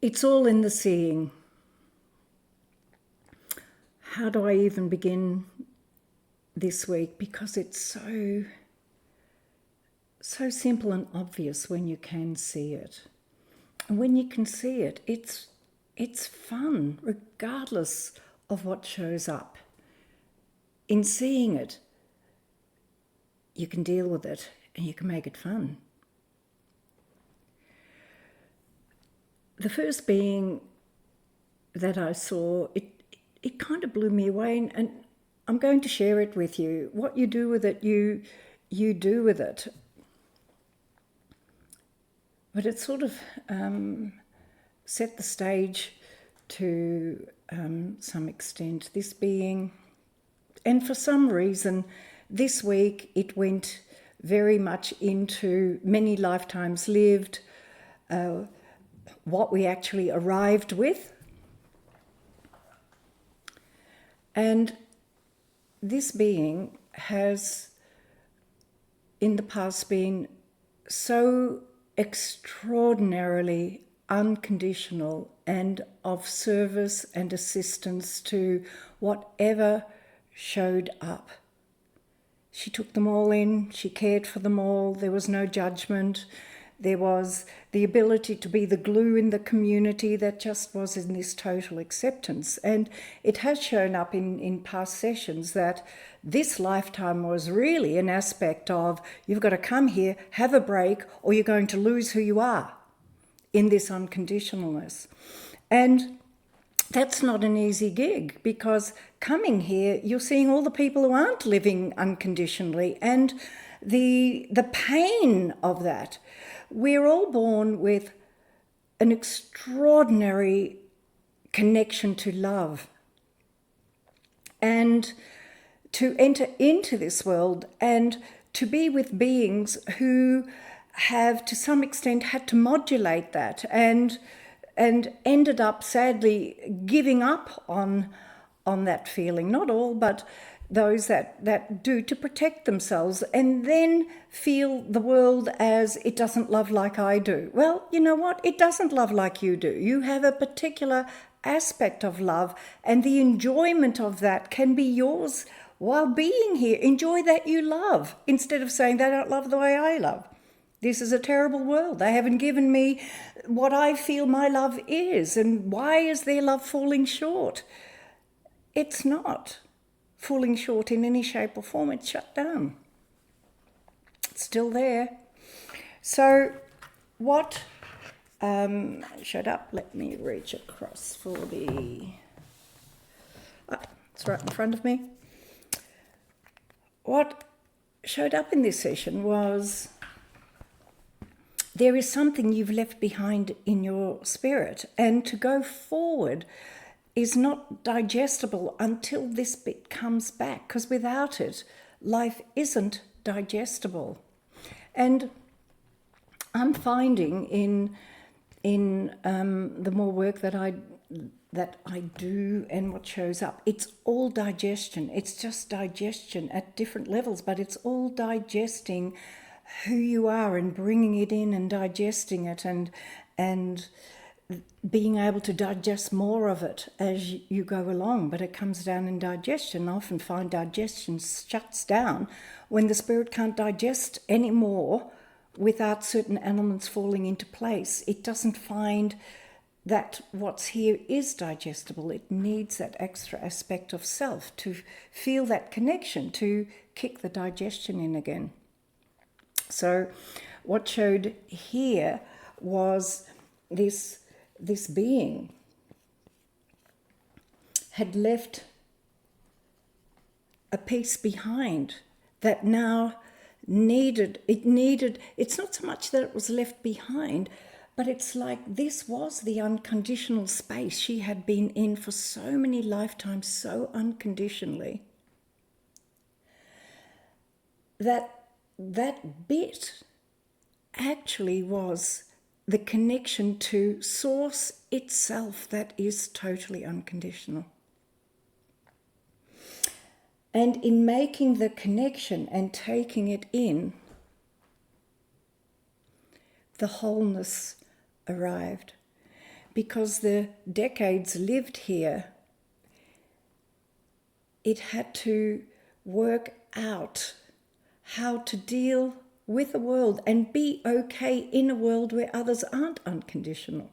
It's all in the seeing. How do I even begin this week? Because it's so simple and obvious when you can see it. And when you can see it, it's fun, regardless of what shows up. In seeing it, you can deal with it and you can make it fun. The first being that I saw, it kind of blew me away, and I'm going to share it with you. What you do with it, you do with it. But it sort of set the stage to some extent, this being. And for some reason, this week it went very much into many lifetimes lived, what we actually arrived with. And this being has, in the past, been so extraordinarily unconditional and of service and assistance to whatever showed up. She took them all in, she cared for them all, there was no judgment. There was the ability to be the glue in the community that just was in this total acceptance. And it has shown up in past sessions that this lifetime was really an aspect of, you've got to come here, have a break, or you're going to lose who you are in this unconditionalness. And that's not an easy gig, because coming here, you're seeing all the people who aren't living unconditionally, and the pain of that. We're all born with an extraordinary connection to love. And to enter into this world and to be with beings who have, to some extent, had to modulate that and ended up, sadly, giving up on that feeling. Not all, but those that do, to protect themselves, and then feel the world as it doesn't love like I do. Well, you know what? It doesn't love like you do. You have a particular aspect of love, and the enjoyment of that can be yours while being here. Enjoy that you love, instead of saying they don't love the way I love. This is a terrible world. They haven't given me what I feel my love is, and why is their love falling short? It's not falling short in any shape or form. It's shut down. It's still there. So what showed up, let me reach across for the, it's right in front of me. What showed up in this session was, there is something you've left behind in your spirit, and to go forward is not digestible until this bit comes back, because without it, life isn't digestible. And I'm finding in the more work that I do and what shows up, it's all digestion. It's just digestion at different levels, but it's all digesting who you are and bringing it in and digesting it and being able to digest more of it as you go along. But it comes down in digestion. I often find digestion shuts down when the spirit can't digest anymore without certain elements falling into place. It doesn't find that what's here is digestible. It needs that extra aspect of self to feel that connection, to kick the digestion in again. So what showed here was this being had left a piece behind that now it's not so much that it was left behind, but it's like this was the unconditional space she had been in for so many lifetimes, so unconditionally, that bit actually was the connection to source itself that is totally unconditional. And in making the connection and taking it in, the wholeness arrived. because the decades lived here, it had to work out how to deal with the world and be okay in a world where others aren't unconditional,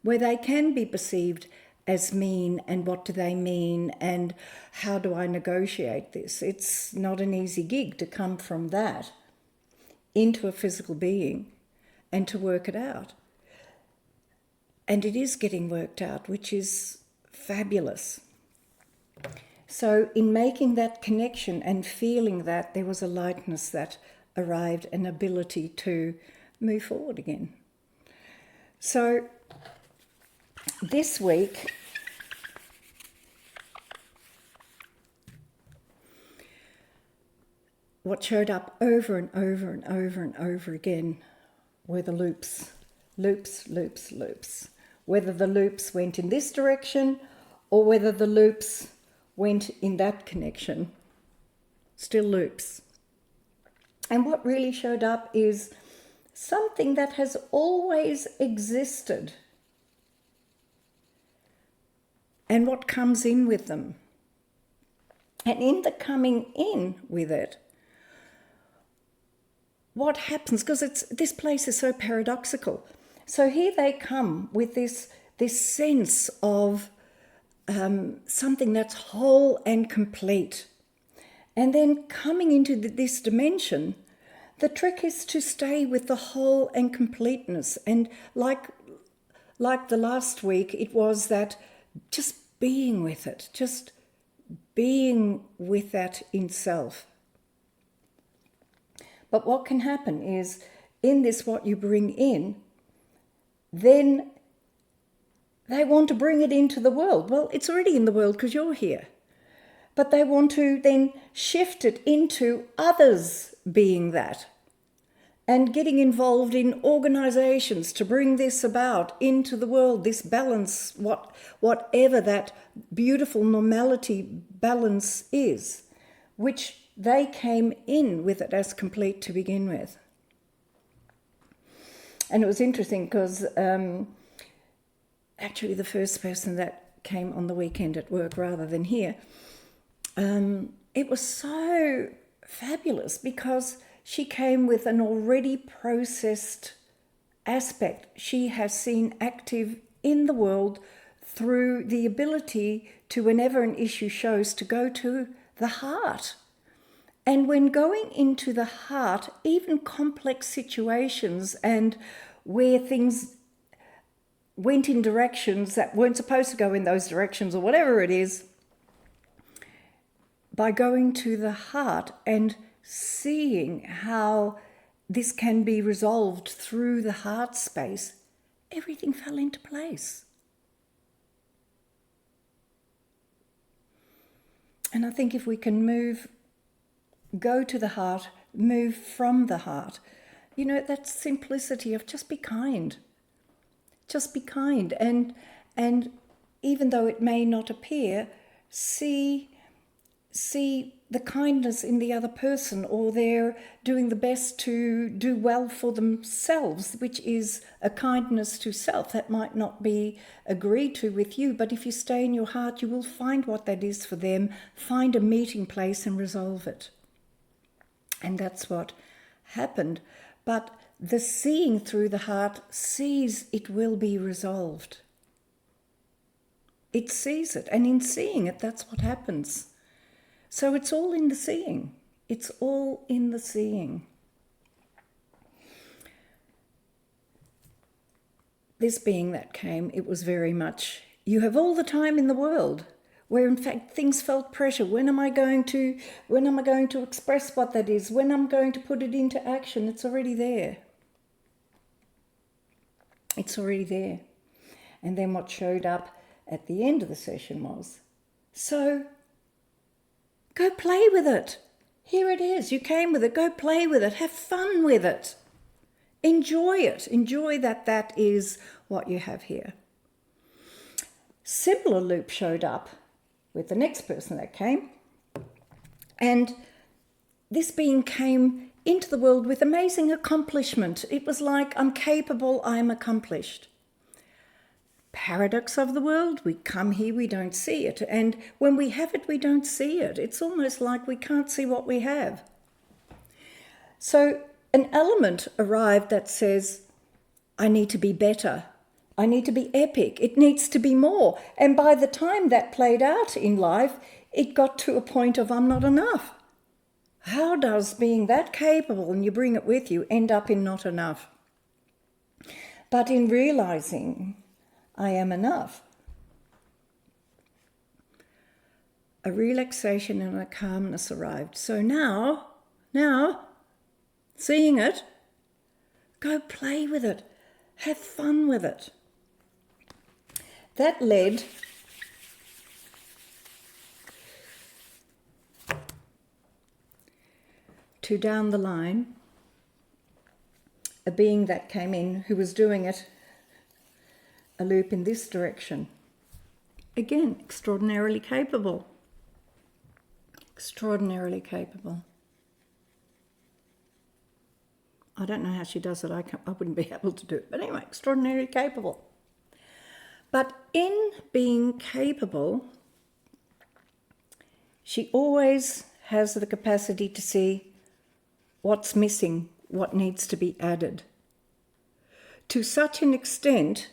where they can be perceived as mean, and what do they mean, and how do I negotiate this? It's not an easy gig to come from that into a physical being and to work it out. And it is getting worked out, which is fabulous. So in making that connection and feeling that, there was a lightness that arrived, an ability to move forward again. So this week, what showed up over and over and over and over again were the loops. Loops, loops, loops. Whether the loops went in this direction or whether the loops went in that connection, still loops. And what really showed up is something that has always existed, and what comes in with them. And in the coming in with it, what happens, because this place is so paradoxical. So here they come with this sense of something that's whole and complete. And then coming into this dimension, the trick is to stay with the whole and completeness. And like the last week, it was that just being with it, just being with that in self. But what can happen is, in this what you bring in, then they want to bring it into the world. Well, it's already in the world because you're here. But they want to then shift it into others being that, and getting involved in organizations to bring this about into the world, this balance, whatever that beautiful normality balance is, which they came in with it as complete to begin with. And it was interesting because actually the first person that came on the weekend at work rather than here, it was so fabulous because she came with an already processed aspect she has seen active in the world through the ability to, whenever an issue shows, to go to the heart. And when going into the heart, even complex situations and where things went in directions that weren't supposed to go in those directions or whatever it is, by going to the heart and seeing how this can be resolved through the heart space, everything fell into place. And I think if we can go to the heart, move from the heart, that simplicity of just be kind. Just be kind. And even though it may not appear, see the kindness in the other person, or they're doing the best to do well for themselves, which is a kindness to self that might not be agreed to with you, but if you stay in your heart, you will find what that is for them, find a meeting place and resolve it. And that's what happened. But the seeing through the heart sees it will be resolved. It sees it, and in seeing it, that's what happens. So it's all in the seeing. It's all in the seeing. This being that came, it was very much, you have all the time in the world, where in fact things felt pressure. When am I going to express what that is? When I'm going to put it into action? It's already there. It's already there. And then what showed up at the end of the session was, so go play with it. Here it is. You came with it. Go play with it. Have fun with it. Enjoy it. Enjoy that is what you have here. Similar loop showed up with the next person that came. And this being came into the world with amazing accomplishment. It was like, I'm capable, I'm accomplished. paradox of the world. We come here, we don't see it. And when we have it, we don't see it. It's almost like we can't see what we have. So an element arrived that says, I need to be better. I need to be epic. It needs to be more. And by the time that played out in life, it got to a point of I'm not enough. How does being that capable, and you bring it with you, end up in not enough? But in realizing I am enough, a relaxation and a calmness arrived. So now, seeing it, go play with it. Have fun with it. That led to down the line, a being that came in who was doing it a loop in this direction. Again, extraordinarily capable. Extraordinarily capable. I don't know how she does it. I wouldn't be able to do it. But anyway, extraordinarily capable. But in being capable, she always has the capacity to see what's missing, what needs to be added. To such an extent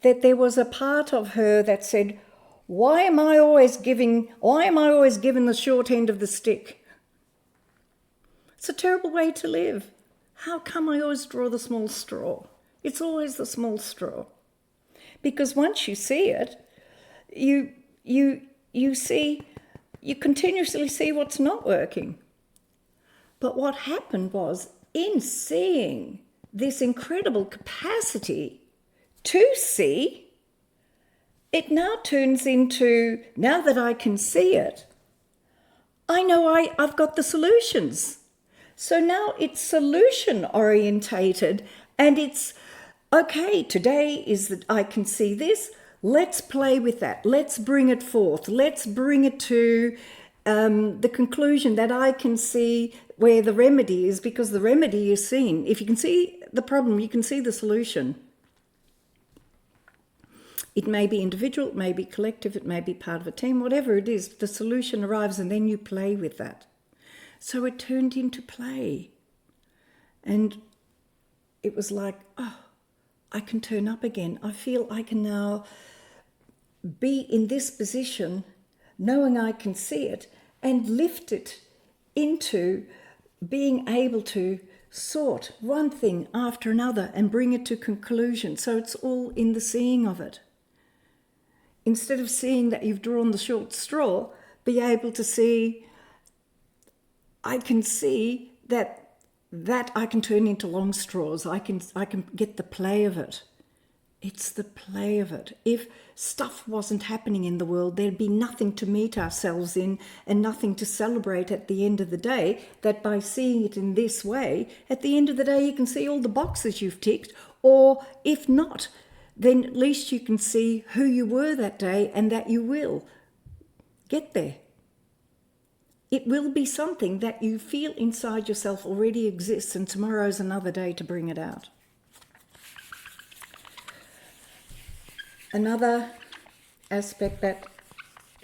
that there was a part of her that said, why am I always given the short end of the stick? It's a terrible way to live. How come I always draw the small straw? It's always the small straw. Because once you see it, you continuously see what's not working. But what happened was, in seeing this incredible capacity to see, it now turns into, now that I can see it, I know I've got the solutions. So now it's solution orientated, and it's, okay, today is that I can see this, let's play with that, let's bring it forth, let's bring it to the conclusion that I can see where the remedy is, because the remedy is seen. If you can see the problem, you can see the solution. It may be individual, it may be collective, it may be part of a team, whatever it is, the solution arrives and then you play with that. So it turned into play. And it was like, oh, I can turn up again. I feel I can now be in this position, knowing I can see it, and lift it into being able to sort one thing after another and bring it to conclusion. So it's all in the seeing of it. Instead of seeing that you've drawn the short straw, be able to see, I can see that I can turn into long straws. I can get the play of it. It's the play of it. If stuff wasn't happening in the world, there'd be nothing to meet ourselves in and nothing to celebrate at the end of the day, that by seeing it in this way, at the end of the day you can see all the boxes you've ticked, or if not, then at least you can see who you were that day and that you will get there. It will be something that you feel inside yourself already exists, and tomorrow's another day to bring it out. Another aspect that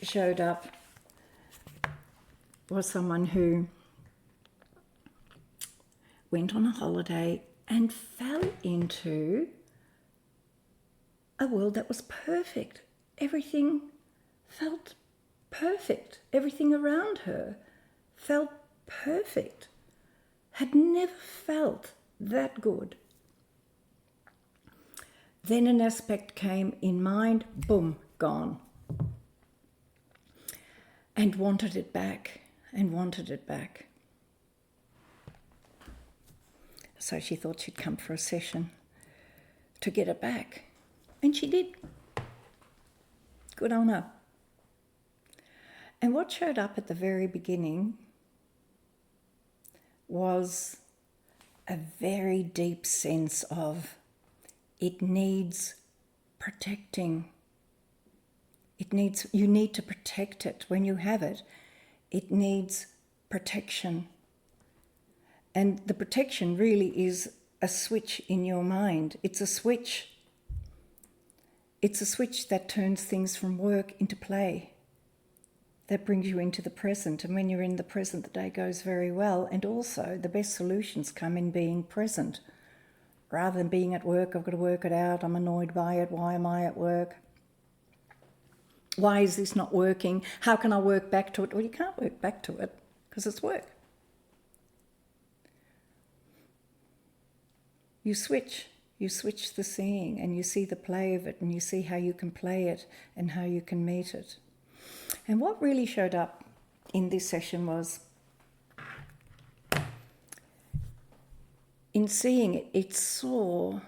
showed up was someone who went on a holiday and fell into a world that was perfect. Everything felt perfect. Everything around her felt perfect. Had never felt that good. Then an aspect came in mind, boom, gone. And wanted it back, and wanted it back. So she thought she'd come for a session to get it back. And she did. Good on her. And what showed up at the very beginning was a very deep sense of it needs protecting. You need to protect it. When you have it, it needs protection. And the protection really is a switch in your mind. It's a switch. It's a switch that turns things from work into play, that brings you into the present. And when you're in the present, the day goes very well. And also, the best solutions come in being present. Rather than being at work, I've got to work it out, I'm annoyed by it, why am I at work? Why is this not working? How can I work back to it? Well, you can't work back to it because it's work. You switch the seeing, and you see the play of it, and you see how you can play it and how you can meet it. And what really showed up in this session was, in seeing it, it saw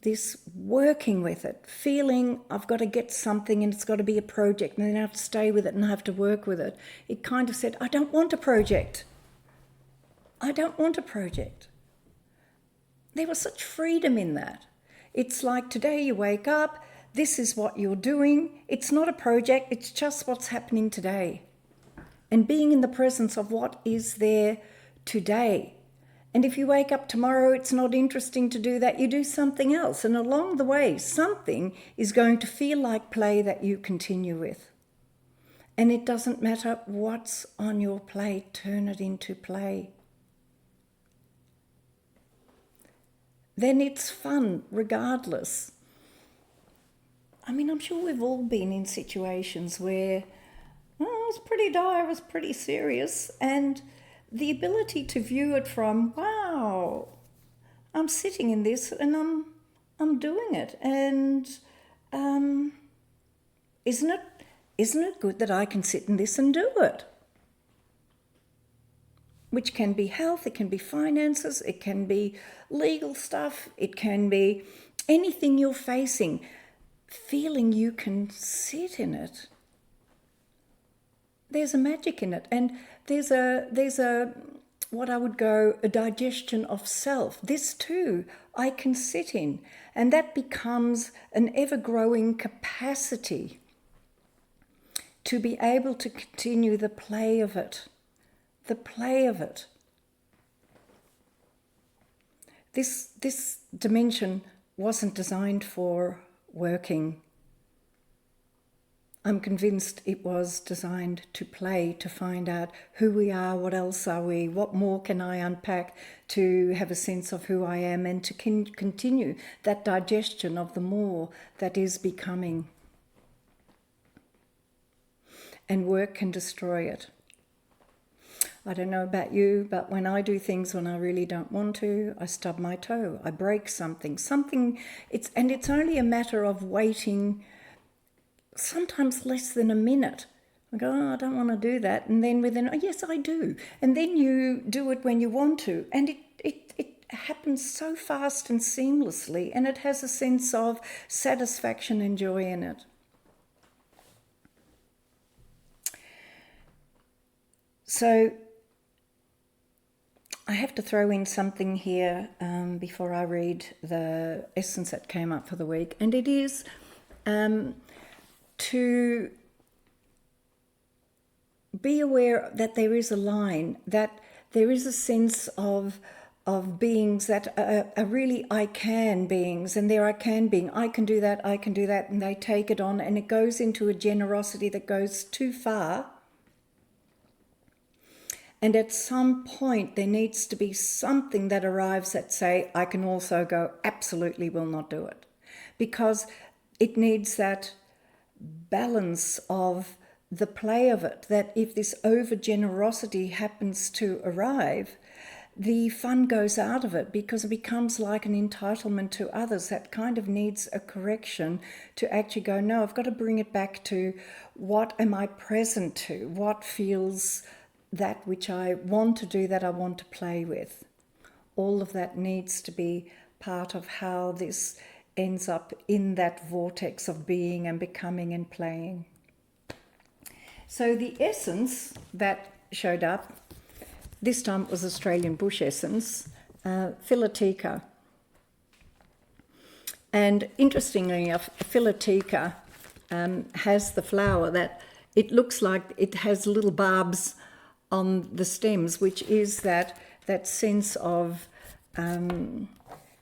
this working with it, feeling I've got to get something and it's got to be a project, and then I have to stay with it and I have to work with it. It kind of said, I don't want a project. I don't want a project. There was such freedom in that. It's like today you wake up, this is what you're doing. It's not a project, it's just what's happening today. And being in the presence of what is there today. And if you wake up tomorrow, it's not interesting to do that, you do something else. And along the way, something is going to feel like play that you continue with. And it doesn't matter what's on your plate, turn it into play. Then it's fun regardless. I mean, I'm sure we've all been in situations where it was pretty dire, it was pretty serious, and the ability to view it from, wow, I'm sitting in this and I'm doing it, and isn't it good that I can sit in this and do it? Which can be health, it can be finances, it can be legal stuff, it can be anything you're facing. Feeling you can sit in it. There's a magic in it, and there's a what I would go, a digestion of self. This too I can sit in, and that becomes an ever-growing capacity to be able to continue the play of it. The play of it. This dimension wasn't designed for working. I'm convinced it was designed to play, to find out who we are, what else are we, what more can I unpack to have a sense of who I am, and to continue that digestion of the more that is becoming. And work can destroy it. I don't know about you, but when I do things when I really don't want to, I stub my toe, I break something. It's only a matter of waiting, sometimes less than a minute. I go, oh, I don't want to do that. And then within, oh, yes, I do. And then you do it when you want to. And it happens so fast and seamlessly, and it has a sense of satisfaction and joy in it. So I have to throw in something here before I read the essence that came up for the week, and it is to be aware that there is a line, that there is a sense of beings that are really I can beings, and they're I can being, I can do that, and they take it on, and it goes into a generosity that goes too far. And at some point, there needs to be something that arrives that say, I can also go, absolutely will not do it. Because it needs that balance of the play of it, that if this over-generosity happens to arrive, the fun goes out of it because it becomes like an entitlement to others that kind of needs a correction to actually go, no, I've got to bring it back to what am I present to, what feels that which I want to do, that I want to play with. All of that needs to be part of how this ends up in that vortex of being and becoming and playing. So the essence that showed up, this time it was Australian bush essence, Philoteca. And interestingly enough, Philoteca has the flower that it looks like it has little barbs on the stems, which is that sense of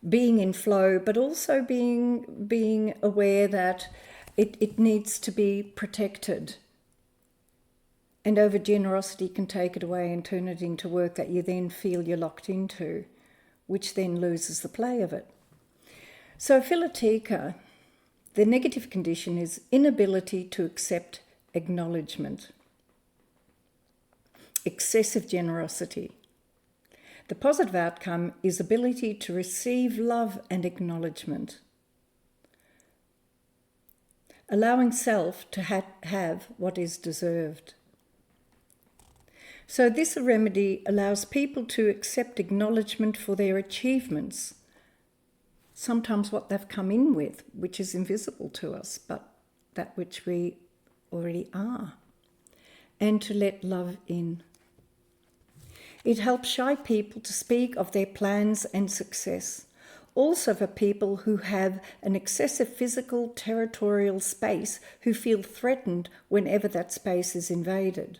being in flow, but also being aware that it needs to be protected. And over generosity can take it away and turn it into work that you then feel you're locked into, which then loses the play of it. So philoteca, the negative condition is inability to accept acknowledgement, excessive generosity. The positive outcome is ability to receive love and acknowledgement, allowing self to have what is deserved. So this remedy allows people to accept acknowledgement for their achievements, sometimes what they've come in with, which is invisible to us, but that which we already are, and to let love in. It helps shy people to speak of their plans and success, also for people who have an excessive physical territorial space who feel threatened whenever that space is invaded.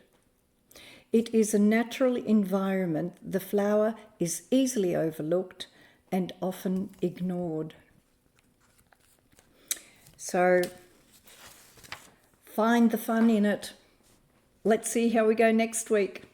It is a natural environment. The flower is easily overlooked and often ignored. So find the fun in it. Let's see how we go next week.